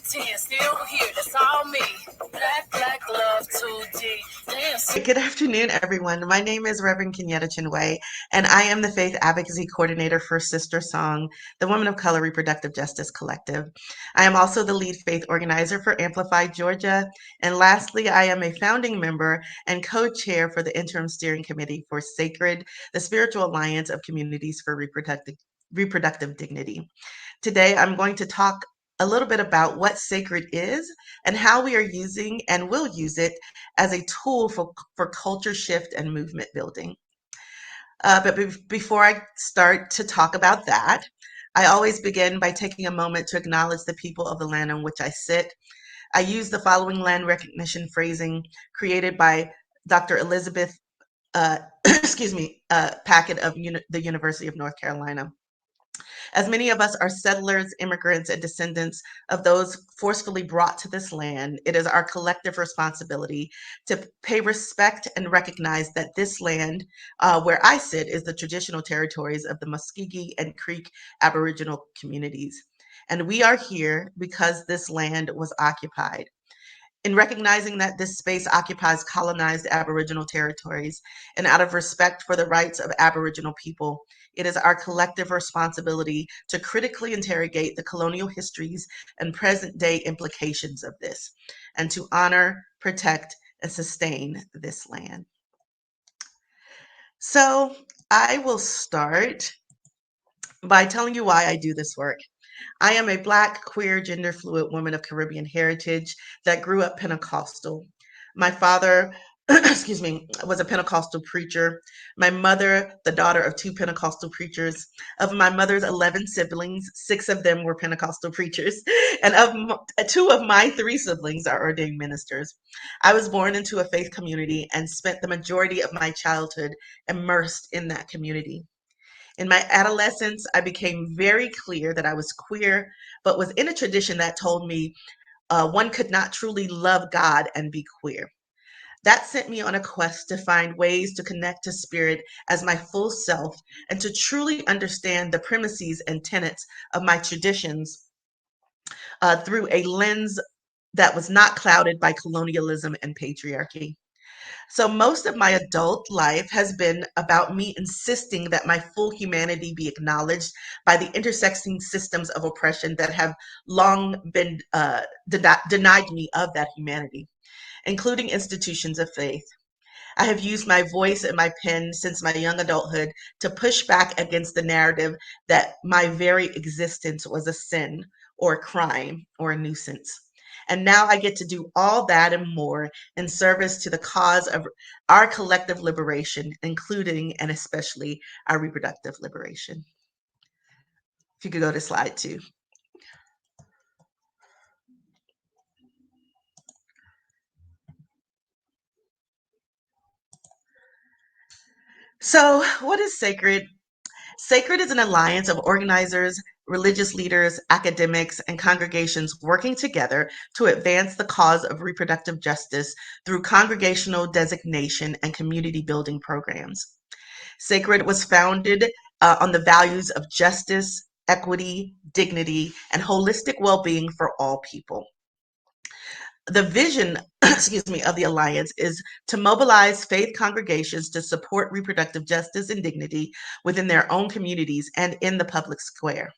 Still here, that's all me. Black love 2D. Good afternoon, everyone. My name is Reverend Kenyetta Chinwe, and I am the Faith Advocacy Coordinator for SisterSong, the Women of Color Reproductive Justice Collective. I am also the lead faith organizer for Amplify Georgia. And lastly, I am a founding member and co-chair for the Interim Steering Committee for SACReD, the Spiritual Alliance of Communities for Reproductive Dignity. Today, I'm going to talk a little bit about what SACReD is and how we are using and will use it as a tool for culture shift and movement building. Before I start to talk about that, I always begin by taking a moment to acknowledge the people of the land on which I sit. I use the following land recognition phrasing created by Dr. Elizabeth Packett of the University of North Carolina. As many of us are settlers, immigrants, and descendants of those forcefully brought to this land, it is our collective responsibility to pay respect and recognize that this land, where I sit, is the traditional territories of the Muskegee and Creek Aboriginal communities. And we are here because this land was occupied. In recognizing that this space occupies colonized Aboriginal territories and out of respect for the rights of Aboriginal people, it is our collective responsibility to critically interrogate the colonial histories and present day implications of this, and to honor, protect, and sustain this land. So I will start by telling you why I do this work. I am a Black, queer, gender fluid woman of Caribbean heritage that grew up Pentecostal. My father, was a Pentecostal preacher. My mother, the daughter of two Pentecostal preachers. Of my mother's 11 siblings, 6 of them were Pentecostal preachers. And two of my 3 siblings are ordained ministers. I was born into a faith community and spent the majority of my childhood immersed in that community. In my adolescence, I became very clear that I was queer, but was in a tradition that told me one could not truly love God and be queer. That sent me on a quest to find ways to connect to spirit as my full self and to truly understand the premises and tenets of my traditions through a lens that was not clouded by colonialism and patriarchy. So most of my adult life has been about me insisting that my full humanity be acknowledged by the intersecting systems of oppression that have long been denied me of that humanity, including institutions of faith. I have used my voice and my pen since my young adulthood to push back against the narrative that my very existence was a sin or a crime or a nuisance. And now I get to do all that and more in service to the cause of our collective liberation, including and especially our reproductive liberation. If you could go to slide 2. So, what is SACReD? SACReD is an alliance of organizers, religious leaders, academics, and congregations working together to advance the cause of reproductive justice through congregational designation and community building programs. SACReD was founded on the values of justice, equity, dignity, and holistic well-being for all people. The vision, of the Alliance is to mobilize faith congregations to support reproductive justice and dignity within their own communities and in the public square.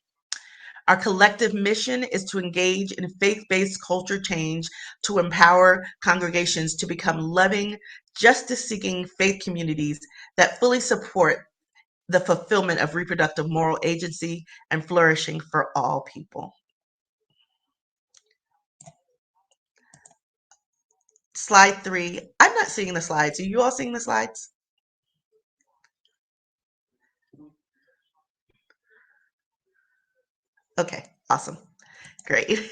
Our collective mission is to engage in faith-based culture change to empower congregations to become loving, justice-seeking faith communities that fully support the fulfillment of reproductive moral agency and flourishing for all people. Slide 3. I'm not seeing the slides. Are you all seeing the slides? Okay, awesome. Great.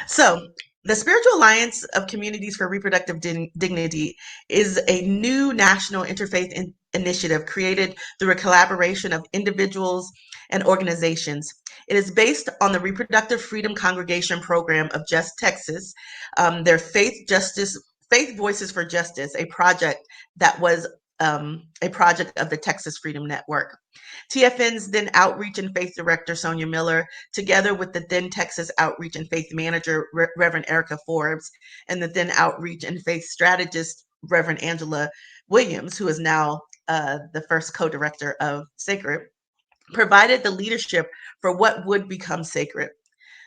So, the Spiritual Alliance of Communities for Reproductive Dignity is a new national interfaith initiative created through a collaboration of individuals and organizations. It is based on the Reproductive Freedom Congregation Program of Just Texas, their Faith Voices for Justice, a project that was a project of the Texas Freedom Network. TFN's then Outreach and Faith Director, Sonia Miller, together with the then Texas Outreach and Faith Manager, Reverend Erica Forbes, and the then Outreach and Faith Strategist, Reverend Angela Williams, who is now the first co-director of SACReD, provided the leadership for what would become SACReD.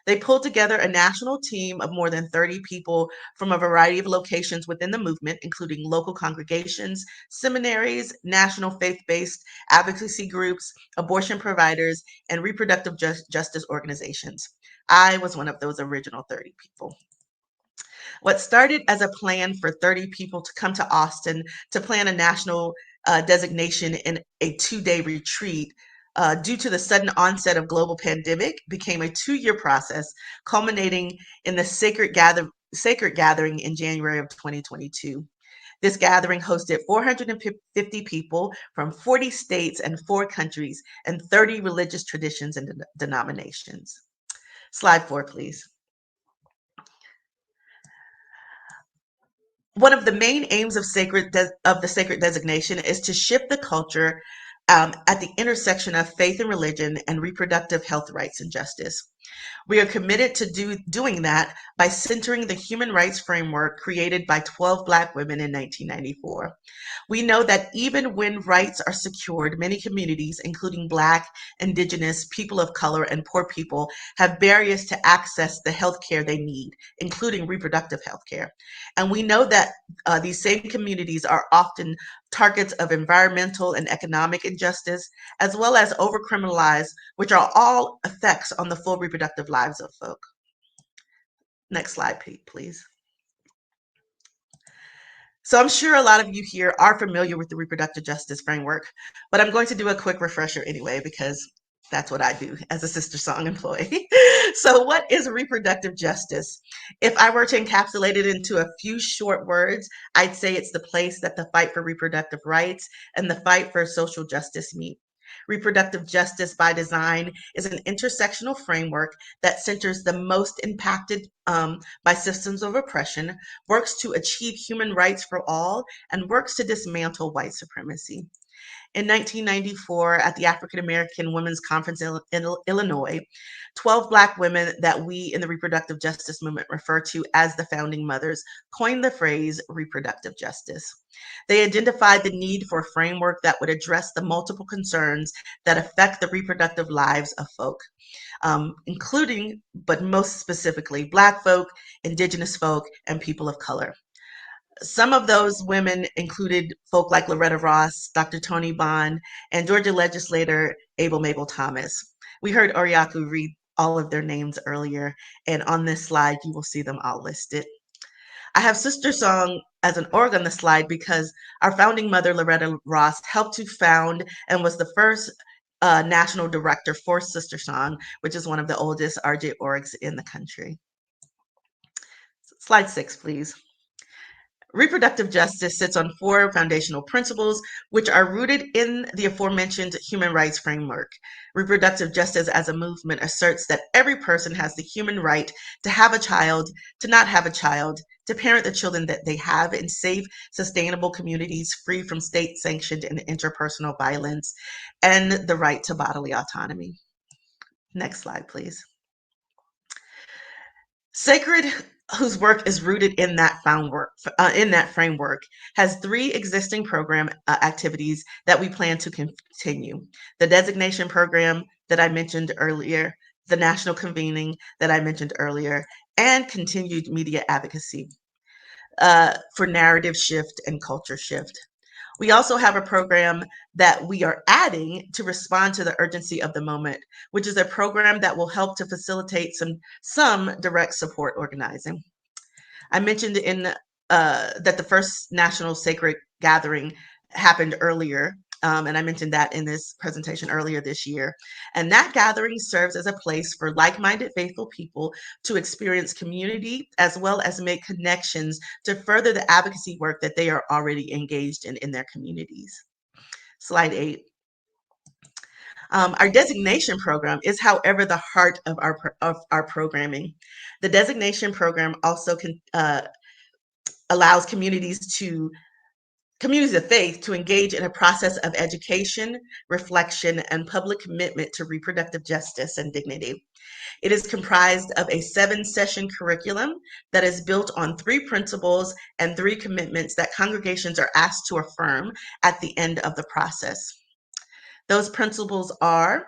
They pulled together a national team of more than 30 people from a variety of locations within the movement, including local congregations, seminaries, national faith-based advocacy groups, abortion providers, and reproductive justice organizations. I was one of those original 30 people. What started as a plan for 30 people to come to Austin to plan a national designation in a 2-day retreat due to the sudden onset of global pandemic became a 2-year process, culminating in the SACReD gathering in January of 2022. This gathering hosted 450 people from 40 states and 4 countries and 30 religious traditions and denominations. Slide 4, please. One of the main aims of the SACReD designation is to shift the culture at the intersection of faith and religion and reproductive health rights and justice. We are committed to doing that by centering the human rights framework created by 12 Black women in 1994. We know that even when rights are secured, many communities, including Black, Indigenous, people of color, and poor people, have barriers to access the health care they need, including reproductive health care. And we know that these same communities are often targets of environmental and economic injustice, as well as overcriminalized, which are all effects on the full reproductive lives of folk. Next slide, please. So I'm sure a lot of you here are familiar with the reproductive justice framework, but I'm going to do a quick refresher anyway, because that's what I do as a SisterSong employee. So what is reproductive justice? If I were to encapsulate it into a few short words, I'd say it's the place that the fight for reproductive rights and the fight for social justice meet. Reproductive justice by design is an intersectional framework that centers the most impacted by systems of oppression, works to achieve human rights for all, and works to dismantle white supremacy. In 1994, at the African American Women's Conference in Illinois, 12 Black women that we in the reproductive justice movement refer to as the founding mothers coined the phrase reproductive justice. They identified the need for a framework that would address the multiple concerns that affect the reproductive lives of folk, including, but most specifically, Black folk, Indigenous folk, and people of color. Some of those women included folk like Loretta Ross, Dr. Tony Bond, and Georgia legislator Abel Mabel Thomas. We heard Oriaku read all of their names earlier, and on this slide, you will see them all listed. I have SisterSong as an org on the slide because our founding mother, Loretta Ross, helped to found and was the first national director for SisterSong, which is one of the oldest RJ orgs in the country. Slide 6, please. Reproductive justice sits on 4 foundational principles, which are rooted in the aforementioned human rights framework. Reproductive justice as a movement asserts that every person has the human right to have a child, to not have a child, to parent the children that they have in safe, sustainable communities free from state-sanctioned and interpersonal violence, and the right to bodily autonomy. Next slide, please. SACReD, whose work is rooted in that framework, has 3 existing program activities that we plan to continue. The Designation Program that I mentioned earlier, the National Convening that I mentioned earlier, and continued media advocacy for narrative shift and culture shift. We also have a program that we are adding to respond to the urgency of the moment, which is a program that will help to facilitate some direct support organizing. I mentioned that the first National SACReD Gathering happened earlier, and I mentioned that in this presentation earlier this year. And that gathering serves as a place for like-minded faithful people to experience community as well as make connections to further the advocacy work that they are already engaged in their communities. Slide 8. Our designation program is, however, the heart of our programming. The designation program also allows communities to communities of faith to engage in a process of education, reflection, and public commitment to reproductive justice and dignity. It is comprised of a 7-session curriculum that is built on 3 principles and 3 commitments that congregations are asked to affirm at the end of the process. Those principles are: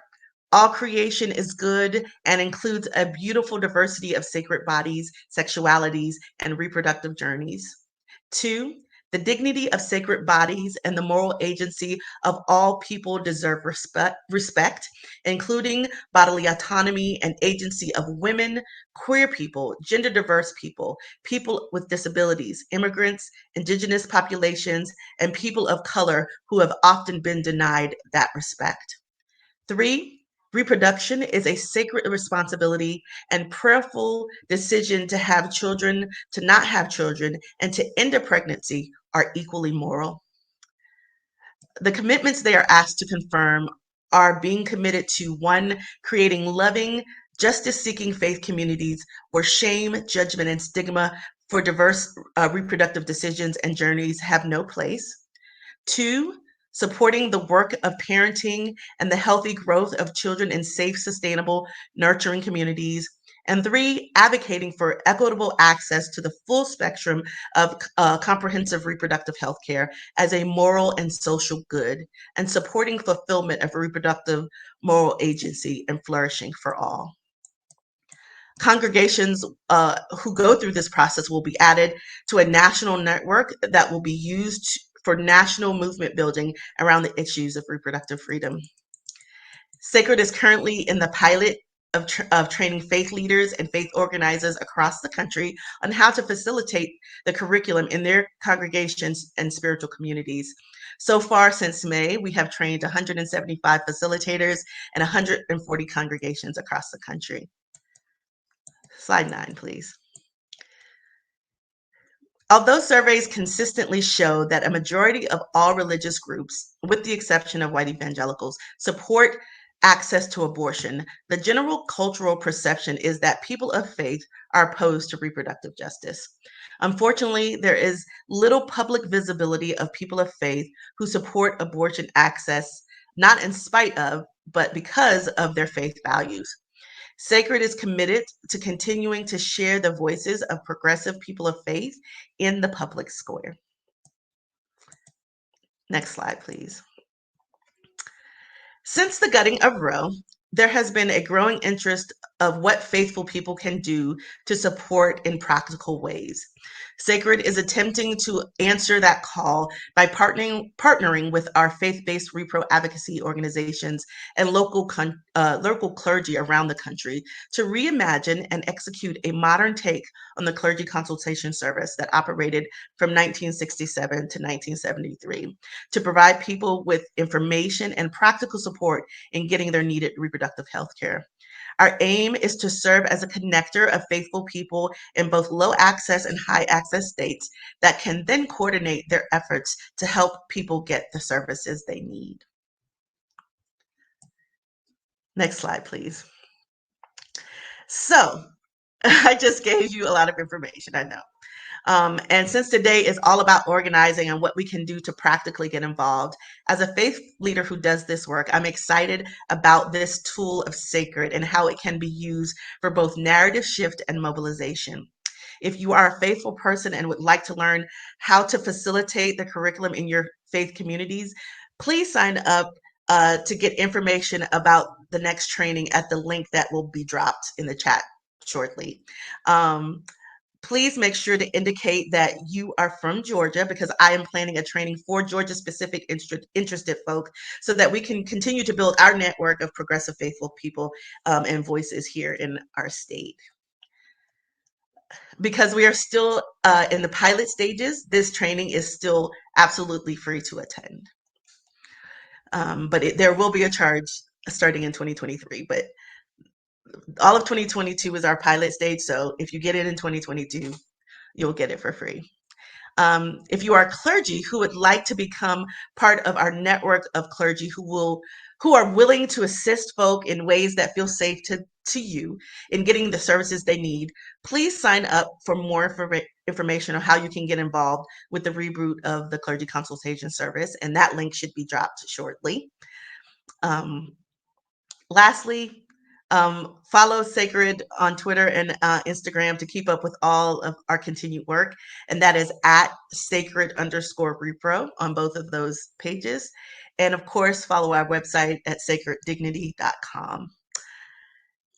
all creation is good and includes a beautiful diversity of sacred bodies, sexualities, and reproductive journeys. 2, the dignity of sacred bodies and the moral agency of all people deserve respect, including bodily autonomy and agency of women, queer people, gender diverse people, people with disabilities, immigrants, indigenous populations, and people of color who have often been denied that respect. 3, reproduction is a sacred responsibility and prayerful decision to have children, to not have children, and to end a pregnancy are equally moral. The commitments they are asked to confirm are being committed to: 1, creating loving, justice-seeking faith communities where shame, judgment, and stigma for diverse reproductive decisions and journeys have no place. 2, supporting the work of parenting and the healthy growth of children in safe, sustainable, nurturing communities. And 3, advocating for equitable access to the full spectrum of comprehensive reproductive health care as a moral and social good, and supporting fulfillment of reproductive moral agency and flourishing for all. Congregations who go through this process will be added to a national network that will be used for national movement building around the issues of reproductive freedom. SACReD is currently in the pilot of training faith leaders and faith organizers across the country on how to facilitate the curriculum in their congregations and spiritual communities. So far, since May, we have trained 175 facilitators and 140 congregations across the country. Slide 9, please. Although surveys consistently show that a majority of all religious groups, with the exception of white evangelicals, support access to abortion, the general cultural perception is that people of faith are opposed to reproductive justice. Unfortunately, there is little public visibility of people of faith who support abortion access, not in spite of, but because of their faith values. SACReD is committed to continuing to share the voices of progressive people of faith in the public square. Next slide, please. Since the gutting of Roe, there has been a growing interest of what faithful people can do to support in practical ways. SACReD is attempting to answer that call by partnering with our faith-based repro advocacy organizations and local clergy around the country to reimagine and execute a modern take on the clergy consultation service that operated from 1967 to 1973 to provide people with information and practical support in getting their needed reproductive health care. Our aim is to serve as a connector of faithful people in both low access and high access states that can then coordinate their efforts to help people get the services they need. Next slide, please. So, I just gave you a lot of information, I know. And since today is all about organizing and what we can do to practically get involved, as a faith leader who does this work, I'm excited about this tool of SACReD and how it can be used for both narrative shift and mobilization. If you are a faithful person and would like to learn how to facilitate the curriculum in your faith communities, please sign up to get information about the next training at the link that will be dropped in the chat shortly. Please make sure to indicate that you are from Georgia, because I am planning a training for Georgia-specific interested folk so that we can continue to build our network of progressive faithful people and voices here in our state. Because we are still in the pilot stages, this training is still absolutely free to attend. But there will be a charge starting in 2023, but all of 2022 is our pilot stage, so if you get it in 2022, you'll get it for free. If you are clergy who would like to become part of our network of clergy who are willing to assist folk in ways that feel safe to you in getting the services they need, please sign up for more information on how you can get involved with the reboot of the Clergy Consultation Service, and that link should be dropped shortly. Lastly, follow SACReD on Twitter and Instagram to keep up with all of our continued work, and that is at SACReD_Repro on both of those pages. And of course, follow our website at SACRedDignity.com.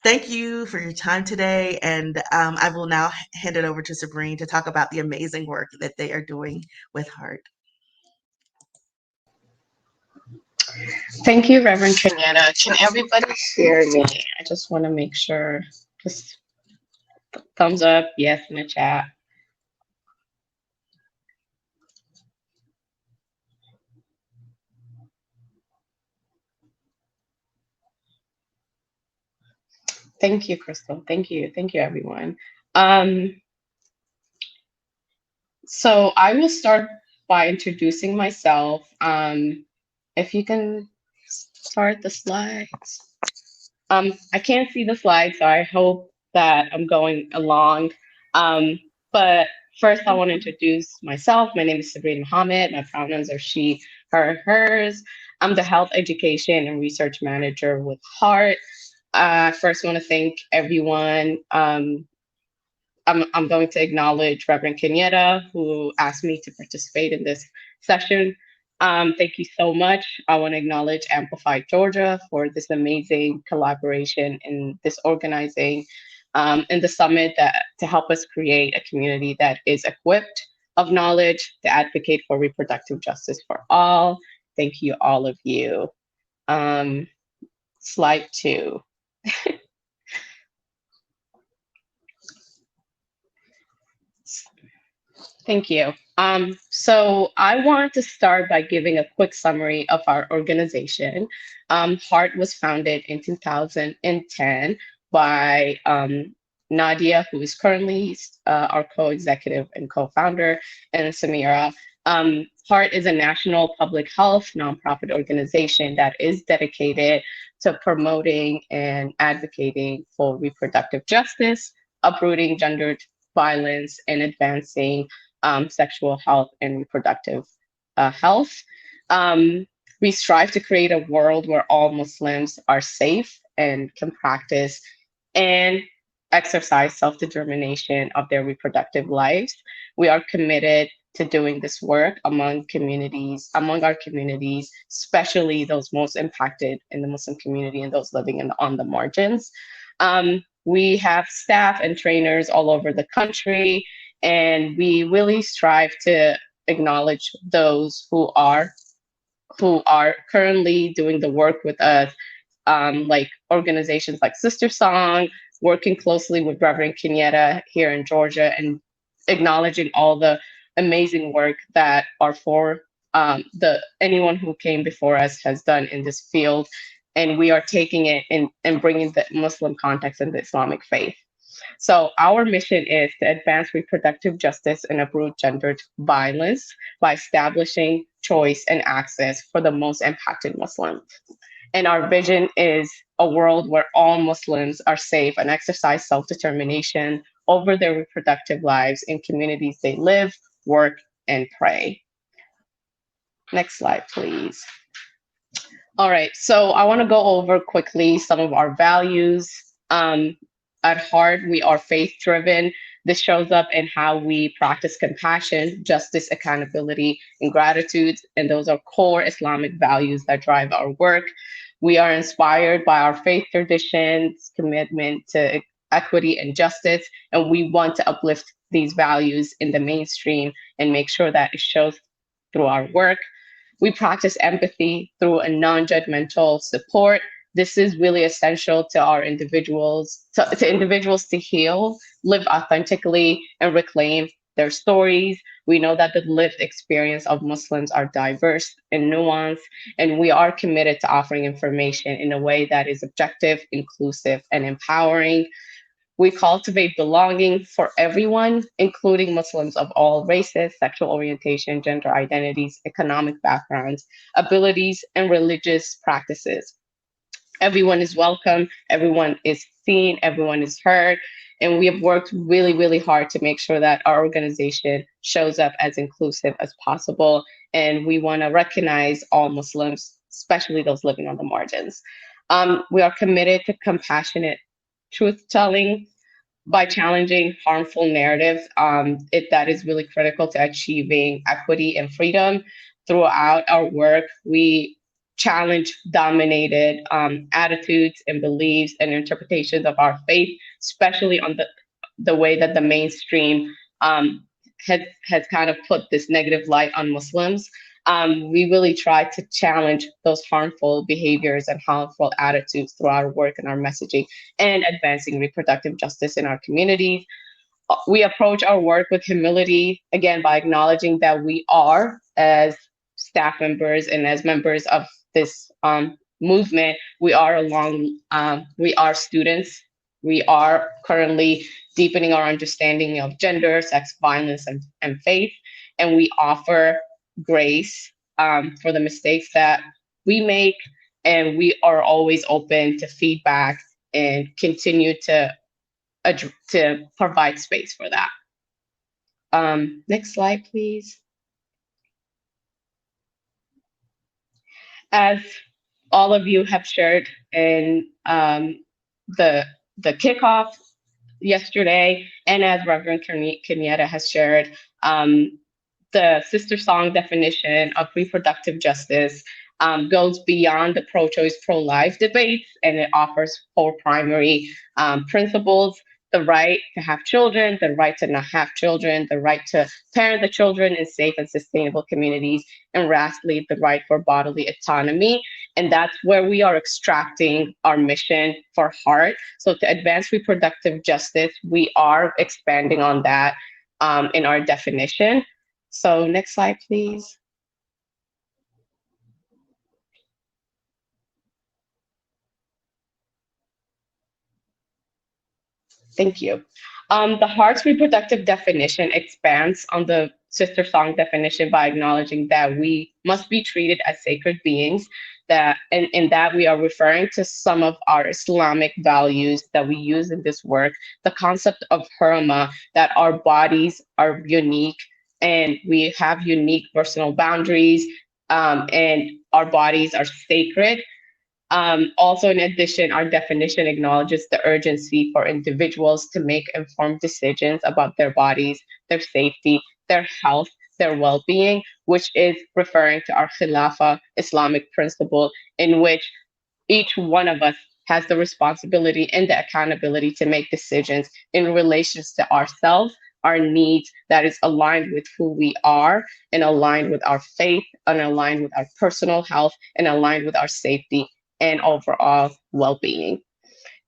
Thank you for your time today, and I will now hand it over to Sabreen to talk about the amazing work that they are doing with Heart. Thank you, Reverend Kenyetta. Can everybody hear me? I just want to make sure. Just thumbs up, yes, in the chat. Thank you, Crystal. Thank you. Thank you, everyone. So I will start by introducing myself. If you can start the slides. I can't see the slides, so I hope that I'm going along. But first, I want to introduce myself. My name is Sabreen Mohammed. My pronouns are she, her, hers. I'm the Health Education and Research Manager with Heart. First, want to thank everyone. I'm going to acknowledge Reverend Kenyetta, who asked me to participate in this session. Thank you so much. I want to acknowledge Amplify Georgia for this amazing collaboration in this organizing in the summit to help us create a community that is equipped of knowledge to advocate for reproductive justice for all. Thank you, all of you. Slide 2. Thank you. So I want to start by giving a quick summary of our organization. Heart was founded in 2010 by Nadia, who is currently our co-executive and co-founder, and Samira. Heart is a national public health nonprofit organization that is dedicated to promoting and advocating for reproductive justice, uprooting gendered violence, and advancing sexual health and reproductive health. We strive to create a world where all Muslims are safe and can practice and exercise self-determination of their reproductive lives. We are committed to doing this work among our communities, especially those most impacted in the Muslim community and those living on the margins. We have staff and trainers all over the country, and we really strive to acknowledge those who are currently doing the work with us, like organizations like SisterSong, working closely with Reverend Kenyetta here in Georgia, and acknowledging all the amazing work that anyone who came before us has done in this field. And we are taking it and bringing the Muslim context and the Islamic faith. So our mission is to advance reproductive justice and uproot gendered violence by establishing choice and access for the most impacted Muslims. And our vision is a world where all Muslims are safe and exercise self-determination over their reproductive lives in communities they live, work, and pray. Next slide, please. All right, so I want to go over quickly some of our values. At Heart, we are faith-driven. This shows up in how we practice compassion, justice, accountability, and gratitude. And those are core Islamic values that drive our work. We are inspired by our faith traditions, commitment to equity and justice, and we want to uplift these values in the mainstream and make sure that it shows through our work. We practice empathy through a non-judgmental support. This is really essential to our individuals, to individuals to heal, live authentically, and reclaim their stories. We know that the lived experience of Muslims are diverse and nuanced, and we are committed to offering information in a way that is objective, inclusive, and empowering. We cultivate belonging for everyone, including Muslims of all races, sexual orientation, gender identities, economic backgrounds, abilities, and religious practices. Everyone is welcome, everyone is seen, everyone is heard. And we have worked really, really hard to make sure that our organization shows up as inclusive as possible. And we want to recognize all Muslims, especially those living on the margins. We are committed to compassionate truth telling by challenging harmful narratives. That is really critical to achieving equity and freedom. Throughout our work, we challenge dominated attitudes and beliefs and interpretations of our faith, especially on the way that the mainstream has kind of put this negative light on Muslims. We really try to challenge those harmful behaviors and harmful attitudes through our work and our messaging and advancing reproductive justice in our communities. We approach our work with humility, again, by acknowledging that we are, as staff members and as members of this movement, we are students. We are currently deepening our understanding of gender, sex, violence, and faith, and we offer grace for the mistakes that we make, and we are always open to feedback and continue to provide space for that. Next slide, please. As all of you have shared in the kickoff yesterday, and as Reverend Kenyetta has shared, the SisterSong definition of reproductive justice goes beyond the pro-choice, pro-life debates, and it offers 4 primary principles: the right to have children, the right to not have children, the right to parent the children in safe and sustainable communities, and lastly, the right for bodily autonomy. And that's where we are extracting our mission for heart. So to advance reproductive justice, we are expanding on that in our definition. So next slide, please. Thank you. The Heart's reproductive definition expands on the SisterSong definition by acknowledging that we must be treated as sacred beings, that and in that we are referring to some of our Islamic values that we use in this work, the concept of hurma, that our bodies are unique and we have unique personal boundaries, and our bodies are sacred. Also, in addition, our definition acknowledges the urgency for individuals to make informed decisions about their bodies, their safety, their health, their well-being, which is referring to our Khilafa Islamic principle, in which each one of us has the responsibility and the accountability to make decisions in relations to ourselves, our needs, that is aligned with who we are and aligned with our faith and aligned with our personal health and aligned with our safety and overall well-being.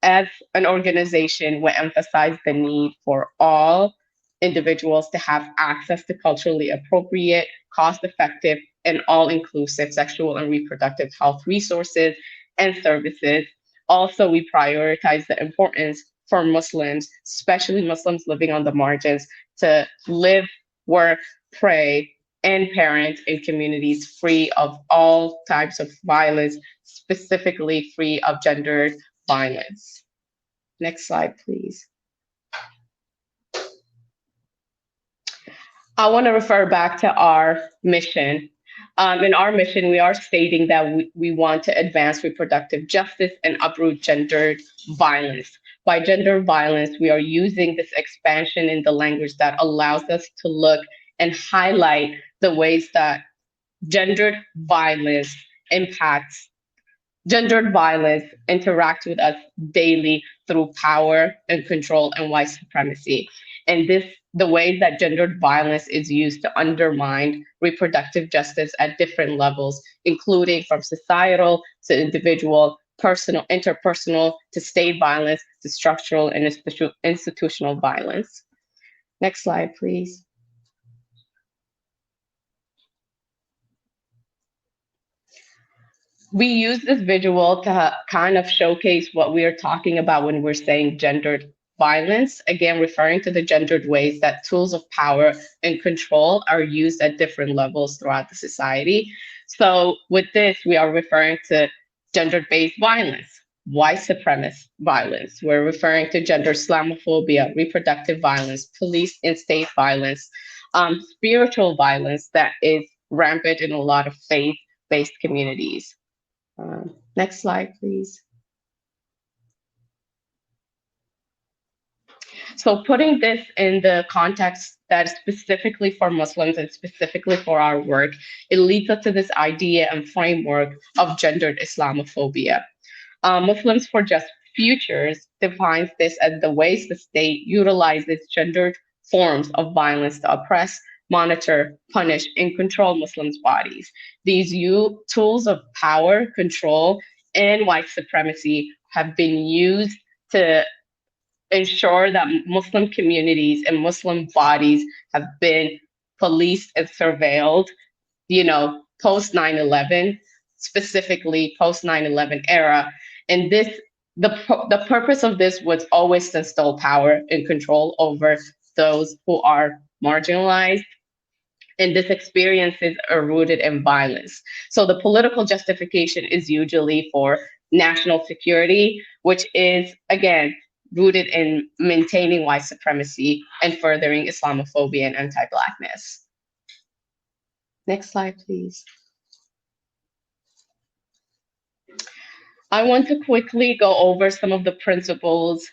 As an organization, we emphasize the need for all individuals to have access to culturally appropriate, cost-effective, and all-inclusive sexual and reproductive health resources and services. Also, we prioritize the importance for Muslims, especially Muslims living on the margins, to live, work, pray, and parent in communities free of all types of violence, specifically free of gendered violence. Next slide, please. I want to refer back to our mission. In our mission, we are stating that we want to advance reproductive justice and uproot gendered violence. By gender violence, we are using this expansion in the language that allows us to look and highlight the ways that gendered violence interacts with us daily through power and control and white supremacy. And the ways that gendered violence is used to undermine reproductive justice at different levels, including from societal to individual, personal, interpersonal, to state violence, to structural and institutional violence. Next slide, please. We use this visual to kind of showcase what we are talking about when we're saying gendered violence, again, referring to the gendered ways that tools of power and control are used at different levels throughout the society. So with this, we are referring to gender-based violence, white supremacist violence. We're referring to gender Islamophobia, reproductive violence, police and state violence, spiritual violence that is rampant in a lot of faith-based communities. Next slide, please. So putting this in the context that is specifically for Muslims and specifically for our work, it leads us to this idea and framework of gendered Islamophobia. Muslims for Just Futures defines this as the ways the state utilizes gendered forms of violence to oppress, monitor, punish, and control Muslims' bodies. These tools of power, control, and white supremacy have been used to ensure that Muslim communities and Muslim bodies have been policed and surveilled, post 9/11, specifically post 9/11 era. And the purpose of this was always to instill power and control over those who are marginalized. And these experiences are rooted in violence. So the political justification is usually for national security, which is, again, rooted in maintaining white supremacy and furthering Islamophobia and anti-Blackness. Next slide, please. I want to quickly go over some of the principles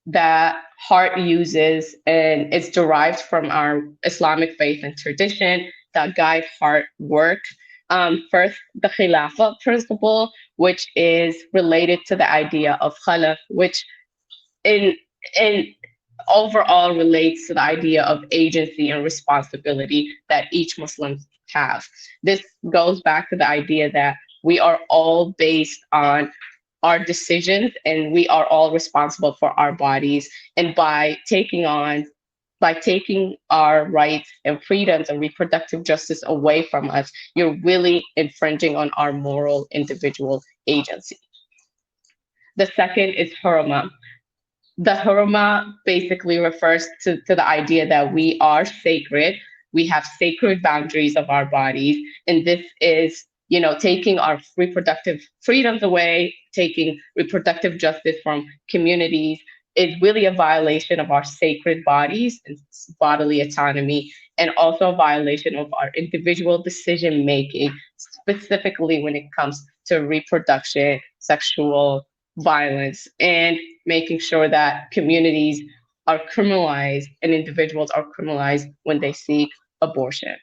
that HEART uses, and it's derived from our Islamic faith and tradition that guide HEART work. First, the Khilafah principle, which is related to the idea of Khalaf, which in overall relates to the idea of agency and responsibility that each Muslim have. This goes back to the idea that we are all based on our decisions and we are all responsible for our bodies. And by taking our rights and freedoms and reproductive justice away from us, you're really infringing on our moral individual agency. The second is Hurma. The Hurma basically refers to the idea that we are sacred. We have sacred boundaries of our bodies. And this is, taking our reproductive freedoms away, taking reproductive justice from communities is really a violation of our sacred bodies and bodily autonomy, and also a violation of our individual decision-making, specifically when it comes to reproduction, sexual violence, and making sure that communities are criminalized and individuals are criminalized when they seek abortion.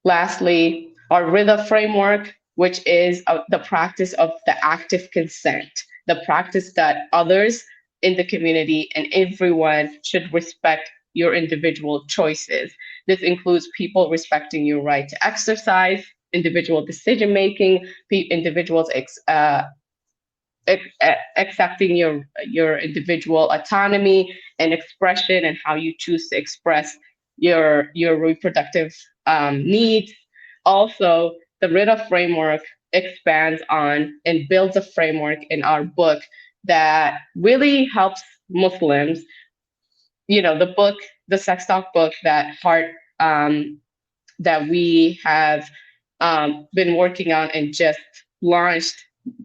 Lastly, our RIDA framework, which is the practice of the active consent, the practice that others in the community and everyone should respect your individual choices. This includes people respecting your right to exercise, individual decision-making, individuals accepting your individual autonomy and expression and how you choose to express your reproductive needs. Also, the RIDA framework expands on and builds a framework in our book that really helps Muslims. The Sex Talk book that HEART that we have been working on and just launched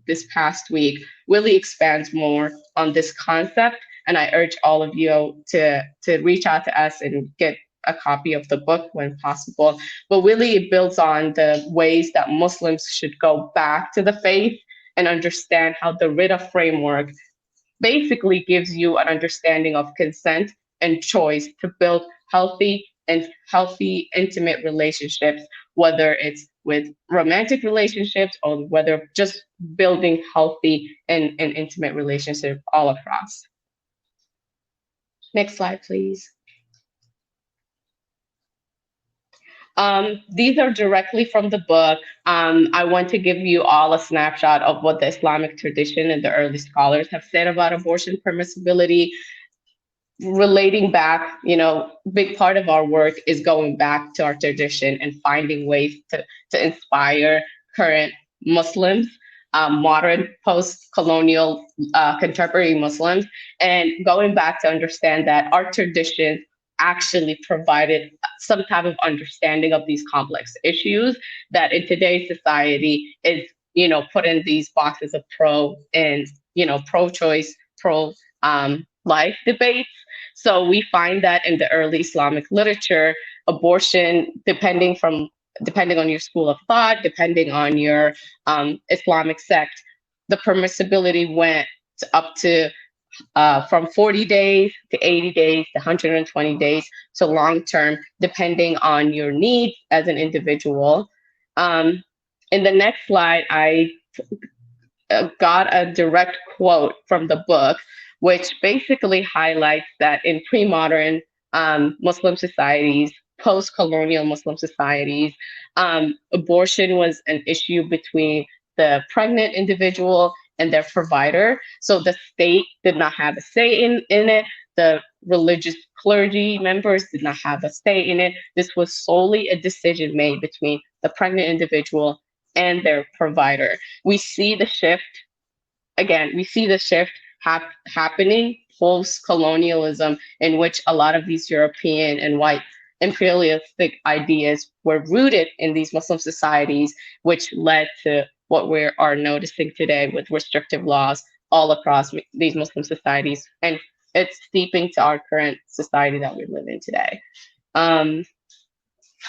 this past week really expands more on this concept. And I urge all of you to reach out to us and get a copy of the book when possible. But really it builds on the ways that Muslims should go back to the faith and understand how the RIDA framework basically gives you an understanding of consent and choice to build healthy intimate relationships, whether it's with romantic relationships or whether just building healthy and intimate relationships all across. Next slide, please. These are directly from the book. I want to give you all a snapshot of what the Islamic tradition and the early scholars have said about abortion permissibility. Relating back, big part of our work is going back to our tradition and finding ways to inspire current Muslims, modern post-colonial contemporary Muslims, and going back to understand that our traditions actually provided some type of understanding of these complex issues that in today's society is put in these boxes of pro and, pro-choice, pro-life debates. So we find that in the early Islamic literature, abortion, depending on your school of thought, depending on your Islamic sect, the permissibility went up to from 40 days to 80 days to 120 days to long term, depending on your needs as an individual. In the next slide, I got a direct quote from the book, which basically highlights that in pre-modern Muslim societies, post-colonial Muslim societies, abortion was an issue between the pregnant individual and their provider. So the state did not have a say in it. The religious clergy members did not have a say in it. This was solely a decision made between the pregnant individual and their provider. We see the shift happening post-colonialism, in which a lot of these European and white imperialistic ideas were rooted in these Muslim societies, which led to what we are noticing today with restrictive laws all across these Muslim societies. And it's steeping to our current society that we live in today.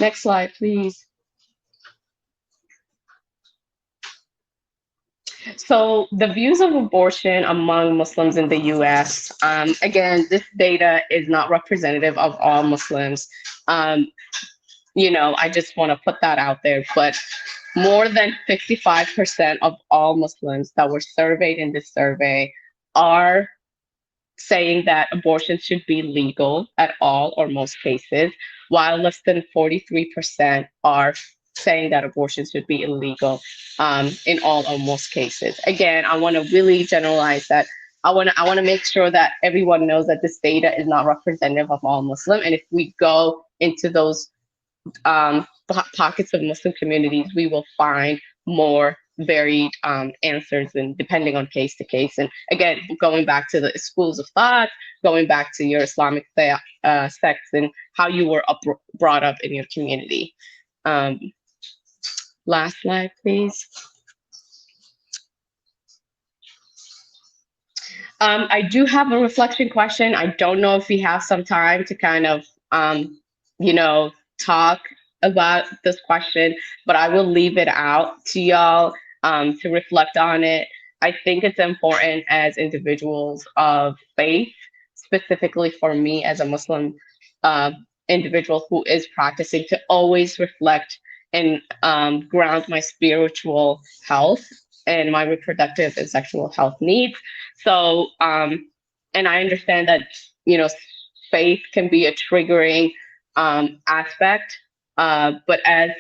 Next slide, please. So the views of abortion among Muslims in the US, again, this data is not representative of all Muslims. I just want to put that out there, but more than 55% of all Muslims that were surveyed in this survey are saying that abortion should be legal at all or most cases, while less than 43% are saying that abortion should be illegal in all or most cases. Again, I want to really generalize that. I want to make sure that everyone knows that this data is not representative of all Muslim. And if we go into those pockets of Muslim communities, we will find more varied answers, and depending on case to case. And again, going back to the schools of thought, going back to your Islamic sects and how you were brought up in your community. Last slide, please. I do have a reflection question. I don't know if we have some time to kind of, talk about this question, but I will leave it out to y'all to reflect on it. I think it's important as individuals of faith, specifically for me as a Muslim individual who is practicing, to always reflect and ground my spiritual health and my reproductive and sexual health needs. So, and I understand that, faith can be a triggering aspect, but as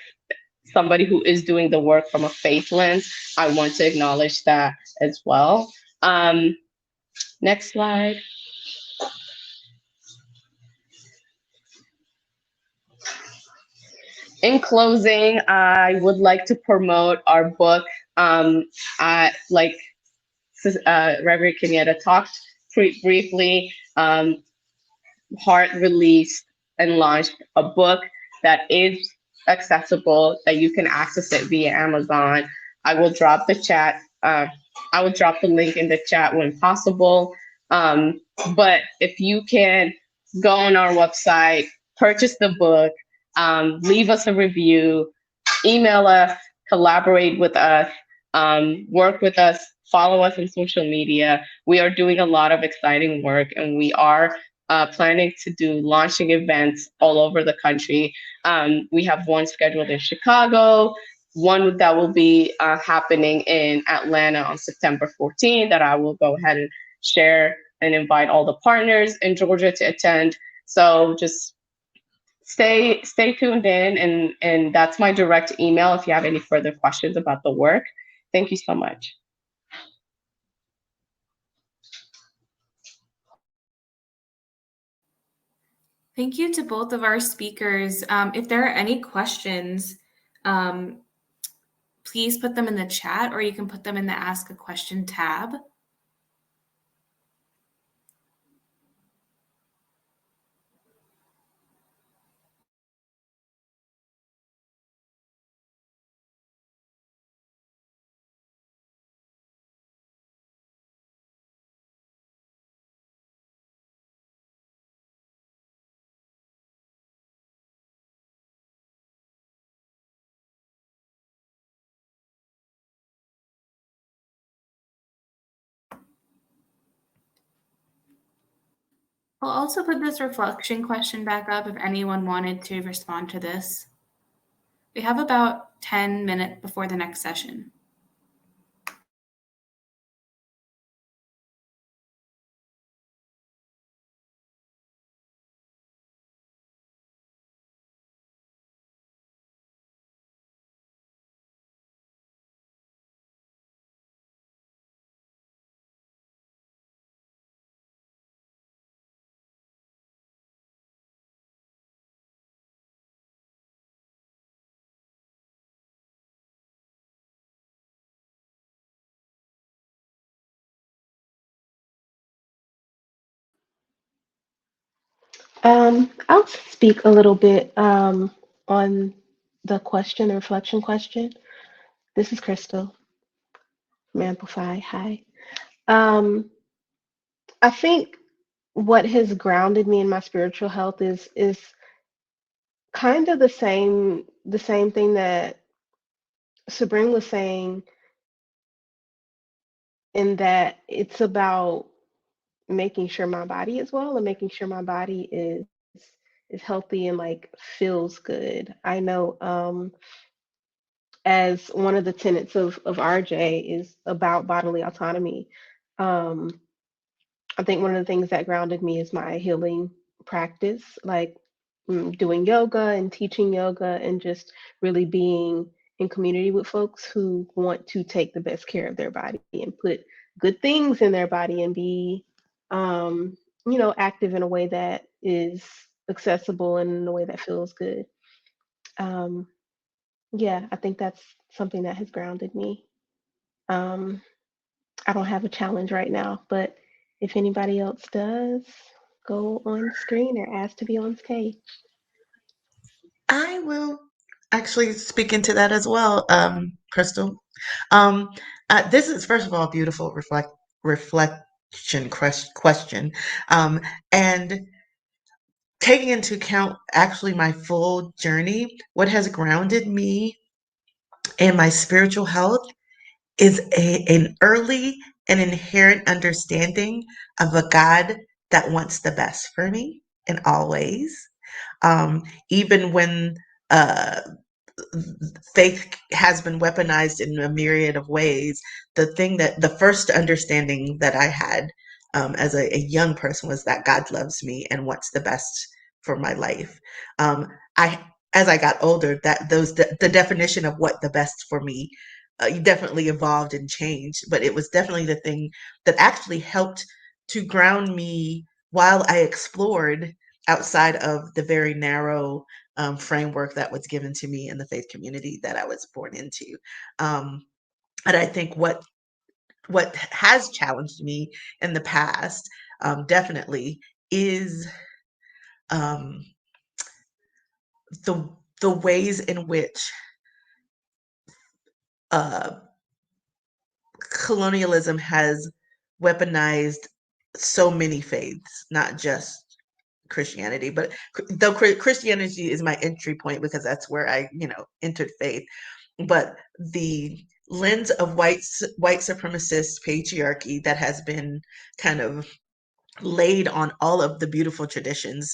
somebody who is doing the work from a faith lens, I want to acknowledge that as well. Next slide. In closing, I would like to promote our book. Like Reverend Kenyetta talked briefly, Heart released and launched a book that is accessible, that you can access it via Amazon. I will drop the chat. I will drop the link in the chat when possible. But if you can go on our website, purchase the book, leave us a review, email us, collaborate with us, work with us, follow us on social media. We are doing a lot of exciting work, and we are planning to do launching events all over the country. We have one scheduled in Chicago, one that will be happening in Atlanta on September 14th that I will go ahead and share and invite all the partners in Georgia to attend. So just stay tuned in, and that's my direct email if you have any further questions about the work. Thank you so much. Thank you to both of our speakers. If there are any questions, please put them in the chat, or you can put them in the Ask a Question tab. I'll also put this reflection question back up if anyone wanted to respond to this. We have about 10 minutes before the next session. I'll speak a little bit on the question, the reflection question. This is Crystal from Amplify. Hi. Um, I think what has grounded me in my spiritual health is kind of the same thing that Sabreen was saying, in that it's about making sure my body is well and making sure my body is healthy and like feels good. I know as one of the tenets of RJ is about bodily autonomy. Um, I think one of the things that grounded me is my healing practice, like doing yoga and teaching yoga and just really being in community with folks who want to take the best care of their body and put good things in their body and be, um, active in a way that is accessible and in a way that feels good. Um, yeah, I think that's something that has grounded me. Um, I don't have a challenge right now, but if anybody else does, go on screen or ask to be on stage. I will actually speak into that as well, Crystal. Um, this is, first of all, a beautiful reflection question. And taking into account actually my full journey, what has grounded me in my spiritual health is an early and inherent understanding of a God that wants the best for me in all ways. Even when uh, faith has been weaponized in a myriad of ways, the first understanding that I had as a young person was that God loves me and wants the best for my life. I As I got older, the definition of what the best for me definitely evolved and changed, but it was definitely the thing that actually helped to ground me while I explored outside of the very narrow framework that was given to me in the faith community that I was born into. Um, and I think what has challenged me in the past definitely is um, the ways in which uh, colonialism has weaponized so many faiths, not just Christianity, but though Christianity is my entry point because that's where I, entered faith. But the lens of white supremacist patriarchy that has been kind of laid on all of the beautiful traditions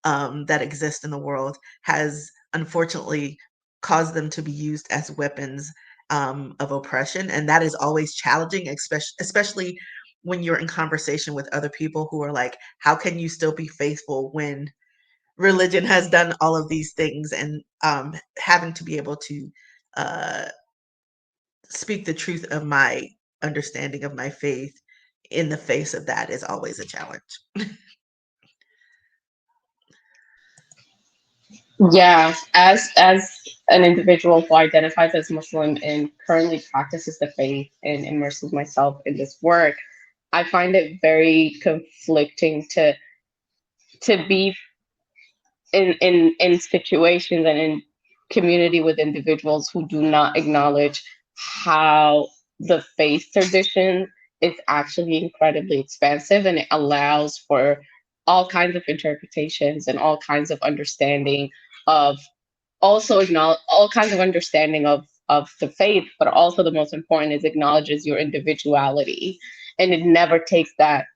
that exist in the world has unfortunately caused them to be used as weapons of oppression, and that is always challenging, especially when you're in conversation with other people who are like, how can you still be faithful when religion has done all of these things? And having to be able to uh, speak the truth of my understanding of my faith in the face of that is always a challenge. Yeah, as an individual who identifies as Muslim and currently practices the faith and immerses myself in this work, I find it very conflicting to be in situations and in community with individuals who do not acknowledge how the faith tradition is actually incredibly expansive, and it allows for all kinds of interpretations and all kinds of understanding of, also acknowledge all kinds of understanding of the faith, but also the most important is acknowledges your individuality, and it never takes that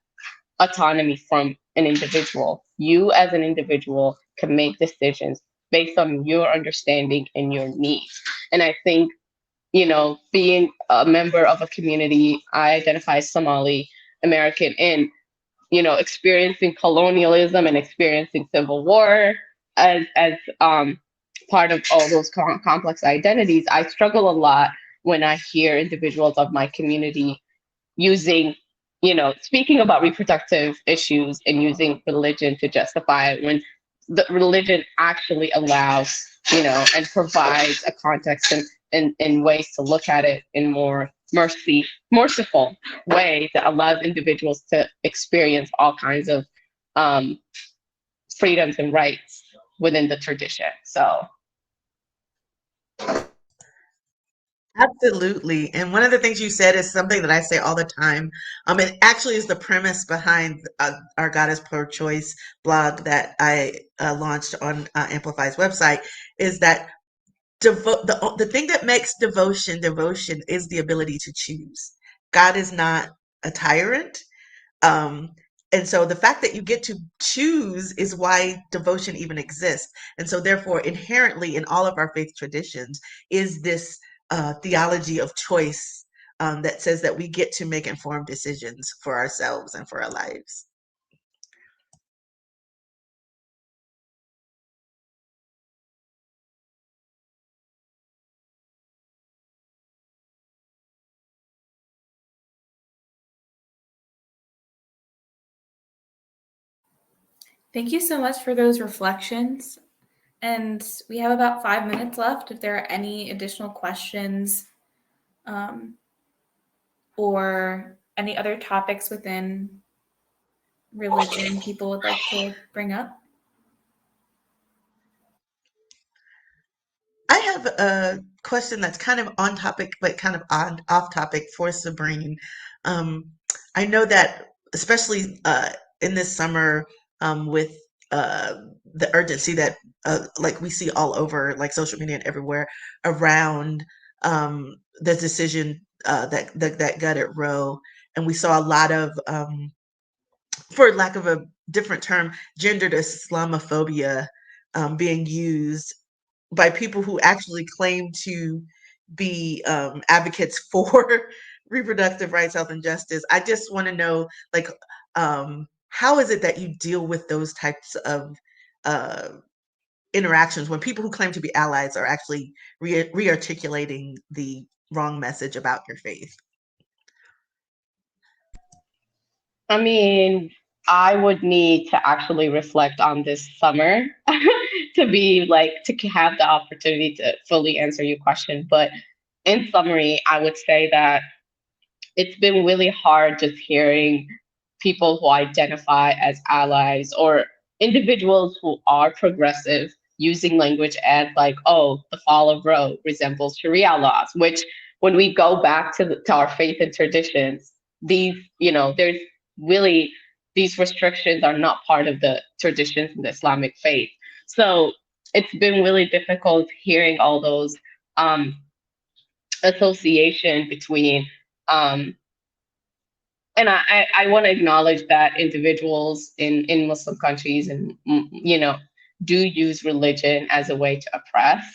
autonomy from an individual. You as an individual can make decisions based on your understanding and your needs. And I think, being a member of a community, I identify as Somali American, and experiencing colonialism and experiencing civil war as part of all those complex identities, I struggle a lot when I hear individuals of my community using, speaking about reproductive issues and using religion to justify it, when the religion actually allows, and provides a context and ways to look at it in more merciful way that allows individuals to experience all kinds of freedoms and rights within the tradition. So Absolutely. And one of the things you said is something that I say all the time. It actually is the premise behind our Goddess Pro-Choice blog that I launched on Amplify's website, is that the thing that makes devotion is the ability to choose. God is not a tyrant. Um, and so the fact that you get to choose is why devotion even exists. And so therefore, inherently in all of our faith traditions is this theology of choice, that says that we get to make informed decisions for ourselves and for our lives. Thank you so much for those reflections. And we have about 5 minutes left. If there are any additional questions or any other topics within religion people would like to bring up. I have a question that's kind of on topic, but kind of off topic for Sabreen. I know that, especially in this summer, with the urgency that like we see all over, like social media and everywhere, around the decision that gutted Roe, and we saw a lot of, for lack of a different term, gendered Islamophobia being used by people who actually claim to be advocates for reproductive rights, health, and justice. I just want to know, like, how is it that you deal with those types of uh, interactions when people who claim to be allies are actually re-articulating the wrong message about your faith? I mean, I would need to actually reflect on this summer to be like, to have the opportunity to fully answer your question. But in summary, I would say that it's been really hard just hearing people who identify as allies or individuals who are progressive using language as like, oh, the fall of Roe resembles Sharia laws, which when we go back to our faith and traditions, these, there's really, these restrictions are not part of the traditions in the Islamic faith. So it's been really difficult hearing all those association between and I want to acknowledge that individuals in Muslim countries and do use religion as a way to oppress,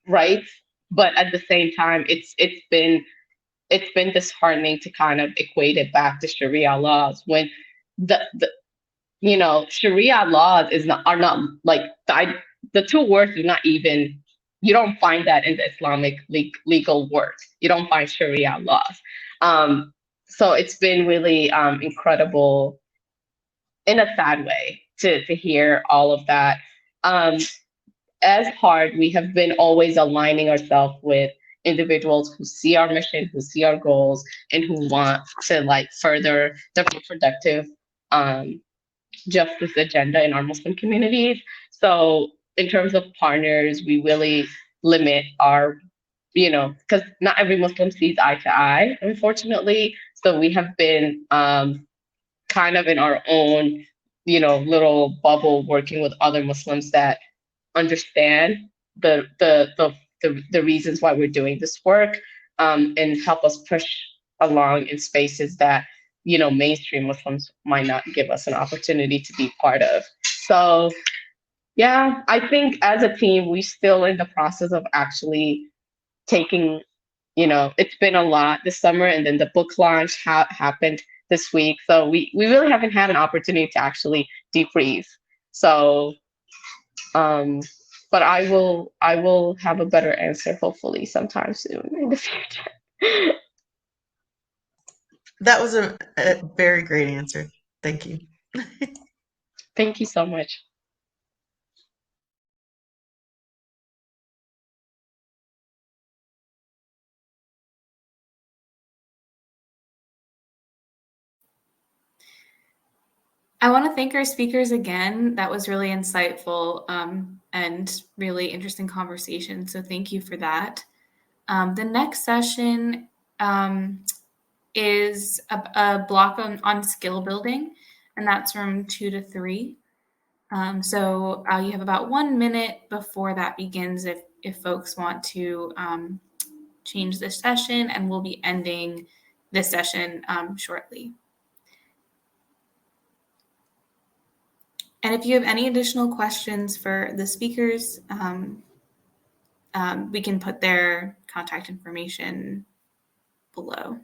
rights. But at the same time, it's been disheartening to kind of equate it back to Sharia laws when the Sharia laws are not like the two words are not even, you don't find that in the Islamic legal words. You don't find Sharia laws. So it's been really incredible in a sad way to hear all of that. As hard, we have been always aligning ourselves with individuals who see our mission, who see our goals, and who want to like further the reproductive justice agenda in our Muslim communities. So in terms of partners, we really limit our, because not every Muslim sees eye to eye, unfortunately. So we have been kind of in our own, little bubble working with other Muslims that understand the reasons why we're doing this work, and help us push along in spaces that mainstream Muslims might not give us an opportunity to be part of. So yeah, I think as a team, we're still in the process of actually taking, it's been a lot this summer, and then the book launch happened this week. So we really haven't had an opportunity to actually debrief. So, but I will have a better answer hopefully sometime soon in the future. That was a very great answer. Thank you. Thank you so much. I want to thank our speakers again. That was really insightful and really interesting conversation. So thank you for that. The next session is a block on skill building, and that's from 2 to 3. So you have about 1 minute before that begins if folks want to change the session, and we'll be ending this session shortly. And if you have any additional questions for the speakers, we can put their contact information below.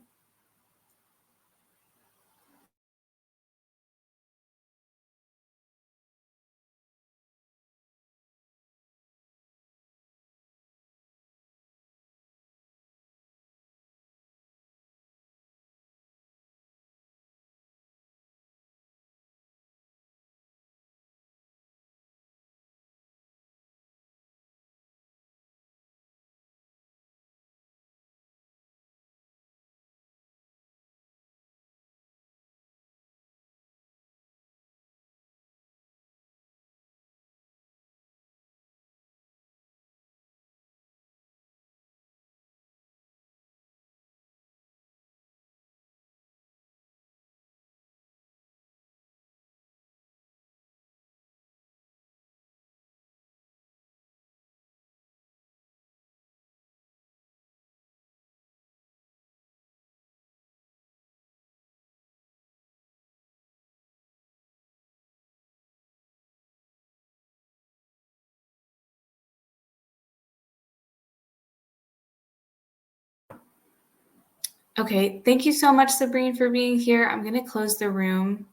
Okay, thank you so much, Sabreen, for being here. I'm going to close the room.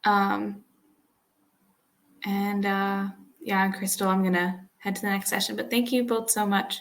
And Crystal, I'm going to head to the next session. But thank you both so much.